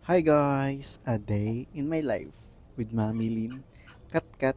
Hi guys! A day in my life with Mami Lin, Kat,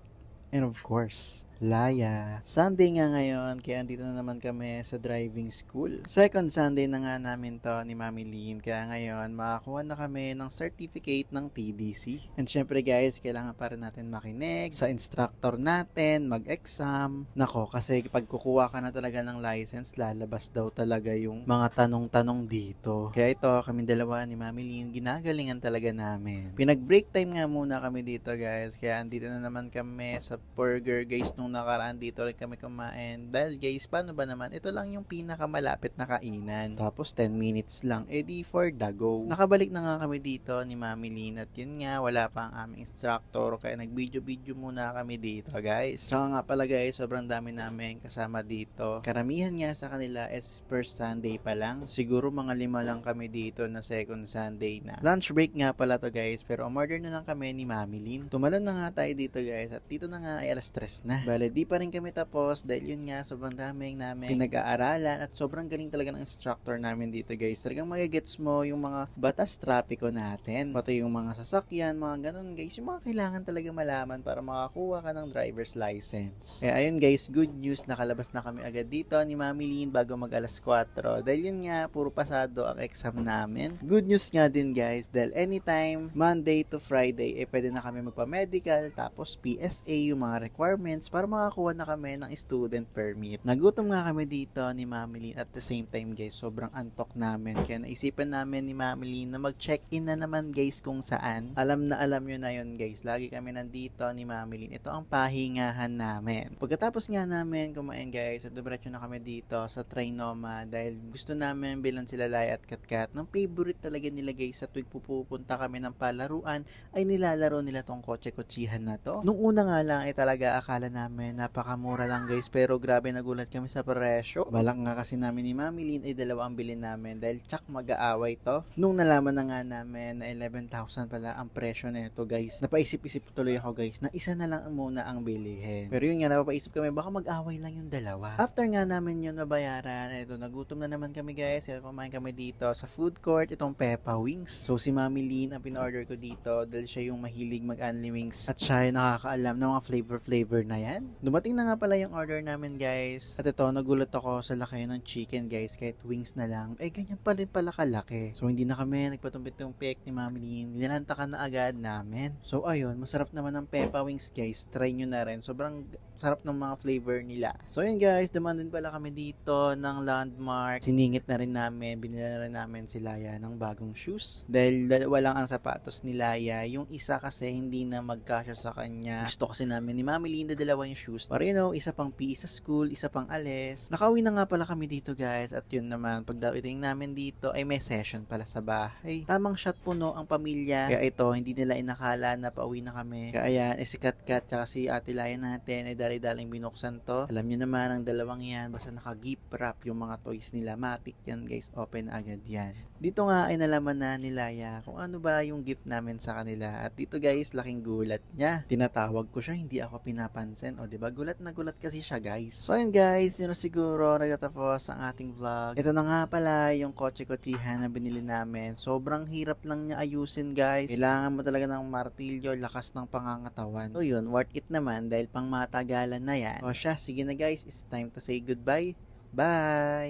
and of course, Laya. Sunday nga ngayon, kaya andito na naman kami sa driving school. Second Sunday na nga namin to ni Mami Lin, kaya ngayon makakuha na kami ng certificate ng TDC. And syempre guys, kailangan pa rin natin makinig sa instructor natin, mag-exam. Nako, kasi pag kukuha ka na talaga ng license, lalabas daw talaga yung mga tanong-tanong dito. Kaya ito, kami dalawa ni Mami Lin, ginagalingan talaga namin. Pinag-break time nga muna kami dito guys, kaya andito na naman kami sa burger guys. Nung nakaraan dito rin kami kumain. Dahil guys, paano ba naman? Ito lang yung pinakamalapit na kainan. Tapos 10 minutes lang. Edi for the go. Nakabalik na nga kami dito ni Mami Lin. At yun nga, wala pa ang aming instructor. Kaya nag-video muna kami dito guys. Saka nga pala guys, sobrang dami namin kasama dito. Karamihan nga sa kanila is first Sunday pa lang. Siguro mga 5 lang kami dito na second Sunday na. Lunch break nga pala to guys. Pero umorder na lang kami ni Mami Lin. Tumalon na nga tayo dito guys. At dito na nga ay alas 3 na. Bale, di pa rin kami tapos dahil yun nga, sobrang daming namin pinag-aaralan at sobrang galing talaga ng instructor namin dito guys. Talagang magigets mo yung mga batas trapiko natin. Pati yung mga sasakyan, mga ganun guys. Yung mga kailangan talaga malaman para makakuha ka ng driver's license. Kaya ayun guys, good news, nakalabas na kami agad dito ni Mami Lin bago mag alas 4. Dahil yun nga, puro pasado ang exam namin. Good news nga din guys, dahil anytime, Monday to Friday, pwede na kami magpa-medical, tapos PSA, yung mga requirements para makakuha na kami ng student permit. Nagutom nga kami dito ni Mami Lin at the same time guys, sobrang antok namin. Kaya naisipan namin ni Mami Lin na mag-check-in na naman guys kung saan. Alam nyo na yun guys, lagi kami nandito ni Mami Lin. Ito ang pahingahan namin. Pagkatapos nga namin kumain guys, at dumiretso na kami dito sa Trinoma dahil gusto namin bilan sila Laya at Katkat. Ng favorite talaga nila guys sa tuwing pupunta kami ng palaruan ay nilalaro nila tong kotse-kotsihan na to. Nung una nga lang ay talaga akala namin napakamura lang guys, pero grabe nagulat kami sa presyo. Balak nga kasi namin ni Mami Lin ay dalawa ang bilhin namin dahil tsak mag-aaway to. Nung nalaman na nga namin na 11,000 pala ang presyo nito guys, napaisip-isip tuloy ako guys na isa na lang muna ang bilihin. Pero yun nga, napapaisip kami baka mag-away lang yung dalawa. After nga namin yun mabayaran, ito nagutom na naman kami guys, kaya kumain kami dito sa food court, itong Peppa Wings. So si Mami Lin ang pinorder ko dito dahil siya yung mahilig mag-unli wings at siya yung nakakaalam ng mga flavor na yan. Dumating na nga pala yung order namin guys. At ito, nagulat ako sa laki ng chicken guys, kahit wings na lang. Ganyan pa rin pala kalaki. So hindi na kami nagpatumpik-tumpik ni Mami Lin. Nilantakan na agad namin. So ayun, masarap naman ang Peppa Wings guys. Try nyo na rin. Sobrang sarap ng mga flavor nila. So ayun guys, dumaan din pala kami dito ng Landmark. Siningit na rin namin, binila na rin namin si Laya ng bagong shoes. Dahil dalawa lang ang sapatos ni Laya. Yung isa kasi hindi na magkasya sa kanya. Gusto kasi namin ni Mami Lin na dalawa yung shoes. Para isa pang PE sa school, isa pang alis. Nakauwi na nga pala kami dito guys. At yun naman, pagdating namin dito ay may session pala sa bahay. Tamang shot puno ang pamilya. Kaya ito, hindi nila inakala na pauwi na kami. Kaya ayan, si Katkat tsaka si Ate Laya natin ay dali-daling binuksan to. Alam nyo naman, ang dalawang yan, basta naka-gift wrap yung mga toys nila. Matik yan guys, open agad yan. Dito nga ay nalaman na ni Laya kung ano ba yung gift namin sa kanila. At dito guys, laking gulat niya. Tinatawag ko siya, hindi ako pinapansin. O diba, gulat na gulat kasi siya guys. So ayun guys, yun na siguro nagtatapos ang ating vlog. Ito na nga pala yung kotse-kotsihan na binili namin. Sobrang hirap lang niya ayusin guys. Kailangan mo talaga ng martilyo, lakas ng pangangatawan. So yun, worth it naman dahil pang matagalan na yan. O siya, sige na guys, it's time to say goodbye. Bye!